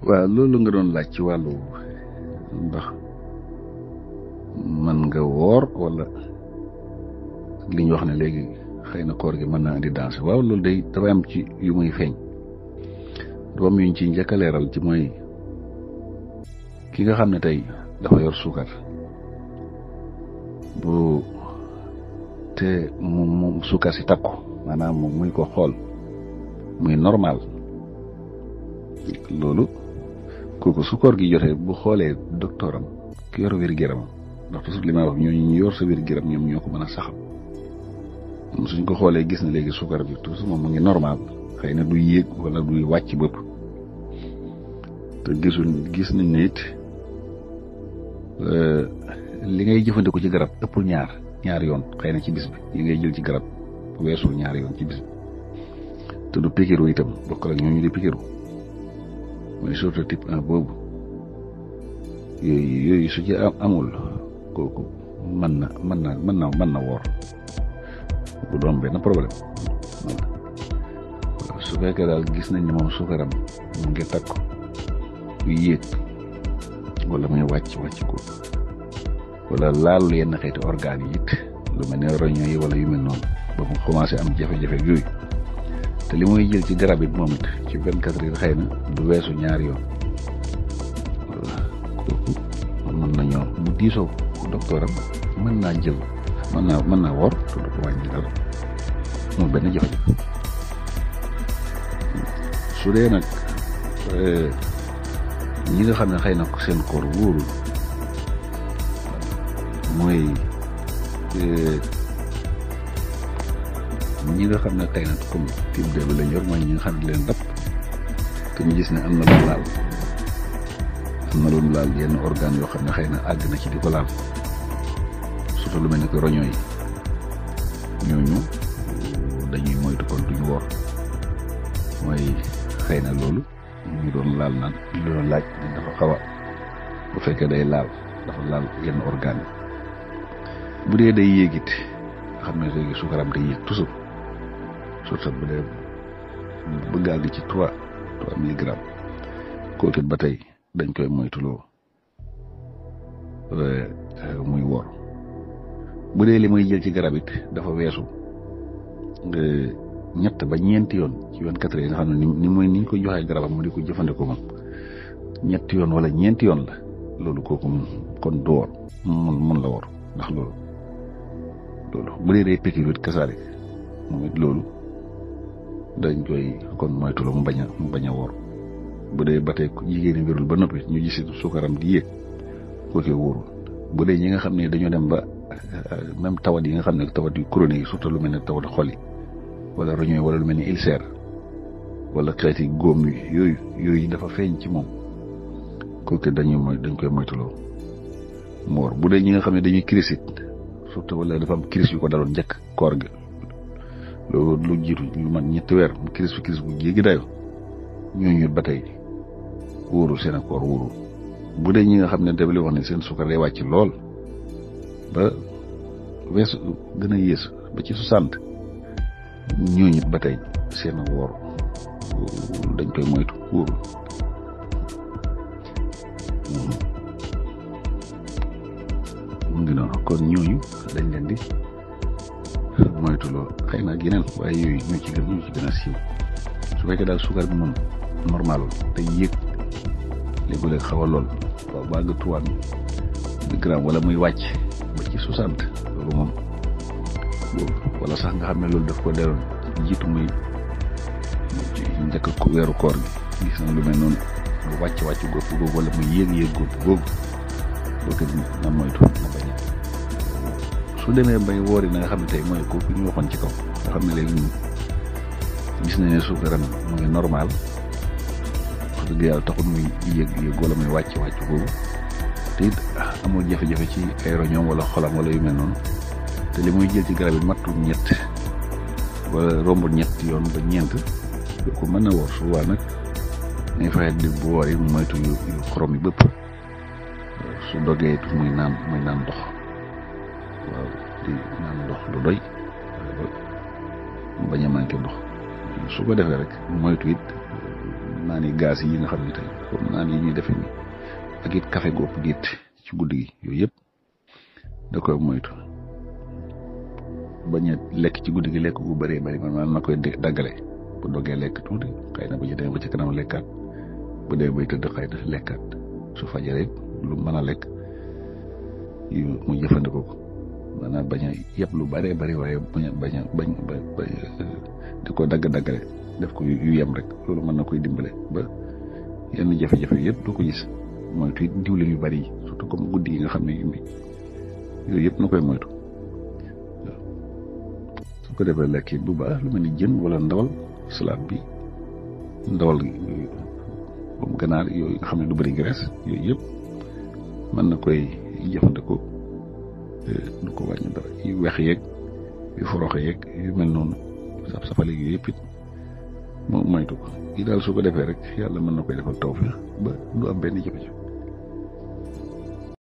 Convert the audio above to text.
waaw loolu nga doon laaj ci wàllu ndax mën nga woor wala li ñu wax ne léegi xëy na koor gi mën naa indi danger waaw loolu day dafa am ci yu muy feeñ dafa am yuñ ci njëkk a leeral ci mooy ki nga xam ne tey dafa yor suukar bu te mu suukar si takku maanaam moom muy ko xool muy normal loolu kooku su koor gi jotee bu xoolee docteuram ki yor wér-gu-yaramam ndax toujours li may wax ñooñu ñu yor sa wér-gu-yaram ñoom ñoo ko mën a saxal suñ ko xoolee gis na léegi suukar bi toujours moom mu ngi normal xëy na du yéeg wala du wàcc bëpp te gis nañ ne it li ngay jëfandikoo ci garab ëppul ñaar yoon xëy na ci bis bi yi ngay jël ci garab weesul 2 yoon ci bis bi te du pikiru itam bokkal ak ñooñu di pikiru mooy surtout type 1 boobu yooyu su ci amul kooku mën na woor bu doon benn problème su fekkee daal gis nañ ne moom suukaram mu ngi takk bu yéeg wala muy wàcc ko wala laalu yenn xeeti organes yi it lu mel ne roño yi wala yu mel noonu ba mu commencé am jafe-jafe yooyu te li muy jël ci garab it moom it ci 24 heures xëy na du weesu 2 yoon kooku mën nañoo bu diisoo docteuram mën naa woor te du ko wàññi dara moom benn jafe-jafe su dee nag ñi nga xam ne xëy na seen koor wóorul mooy ñi nga xam ne xëy na comme type 2 bi lañ yor mooy ñi nga xam ne leen dab te ñu gis ne am na lu laal yenn organes yoo xam ne xëy na àgg na ci di ko laal surtout lu mel ni ko roño yi ñooñu dañuy moytu kon duñu woor mooy xëy na loolu ñu doon laal naan ñu doon laaj dafa xaw a bu fekkee dafa laal yenn organes yi bu dee day yéegit nga xam ne léegi suukaram day yéeg toujours surtout bu dee bëgg àgg ci 3 milligrammes kooku ba tey dañ koy moytuloo muy woor bu dee li muy jël ci garab it dafa weesu 3 ba 4 yoon ci 24 heures yi nga xam ne ni ñu ko joxee garabam mu di ko jëfandikoo moom 3 yoon wala 4 yoon la loolu kooku kon du woor mun la woor ndax loolu bu dee day piqûre it kasaalik moom it loolu dañ koy kon moytuloo mu bañ a woor bu dee ba tey jigéen ñi wérul ba noppi ñu gis suukaram di yéeg kooku wóorul bu dee ñi nga xam ne dañoo dem ba même tawat yi nga xam ne tawat yu chronique yi surtout lu mel ne tawat xol yi wala roño yi wala lu mel ne ulcère wala xeeti góom yi yooyu dafa feeñ ci moom kooku dañ koy moytuloo mu woor bu dee ñi nga xam ne dañuy crise it surtout wala dafa am crise yu ko daloon njëkk koor gi loolu lu jiitu lu mat 3 weer mu crise bu jéggi dayo ñooñu ba tey wóorul seen koor wóorul bu dee ñi nga xam ne dafay wax ne seen suukar day wàcc lool ba weesu gën a yées ba ci 60 ñooñu ba tey seen woor dañ koy moytu wóorul mu ngi noonu kon ñooñu dañ leen di moytu lool xëy na ak yeneen waaye yooyu ñoo ci gën a siiw su fekkee daal suukar bi moom normalul te yéeg léegi-léeg xaw a lool waaw ba nga 3 milligrammes wala muy wàcc ba ci 60 loolu moom wala sax nga xam ne loolu daf ko deroon jiitu muy njëkk weeru koor gi gis na lu mel noonu lu wàcc googu wala muy yéeg googu na moytu na bañ su demee bay woori na nga xam ne tey mooy kooku ñu waxoon ci kaw nga xam ne léegi ñun gis nañ ne suukaram mu ngi normal wax dëgg yàlla taxul muy yéeg wala muy wàcc boobu te it amul jafe-jafe ci ay roñoom wala xolam wala yu mel noonu te li muy jël ci garab yi matul 7 wala rombul 7 yoon ba 4 ko mën na woor su waa nag ngay fexe di bu woor yi mu moytu yu xorom yi bëpp su dogee it muy naan ndox waaw di naan ndox lu doy mu bañ a manqué ndox su ko defee rek moytu it naan yi gaz yi nga xam ne tey comme naan yi ñuy defe ni ak it café gu ëpp gétt ci guddi gi yooyu yëpp da koy moytu bañ a lekk ci guddi gi lekk gu bëree bëri man na koy daggale bu dogee lekk tuuti xëy na bu ñu demee ba ci kanam lekkaat bu dee bay tëdd xëy na lekkaat su fajaree lu mën a lekk yu mu jëfandikoo ko maanaam bañ a yëpp lu bëree bëri waaye bañ di ko daggale def ko yu yem rek loolu mën na koy dimbale ba yenn jafe-jafe yëpp du ko gis moytu it diwlin yu bëri yi surtout comme guddi yi nga xam ne yooyu yëpp na koy moytu waaw su ko defee lekk it bu baax lu mel ni jën wala ndawal salade bi ndawal comme ganaar yooyu nga xam ne du bëri graisse yooyu yëpp mën na koy jëfandikoo du ko wàññi dara yu weex yeeg yu foroxe yeeg yu mel noonu safale yooyu yëpp it moom moytu ko yi daal su ko defee rek yàlla mën na koy defal tawfeex ba du am benn jafe-jafe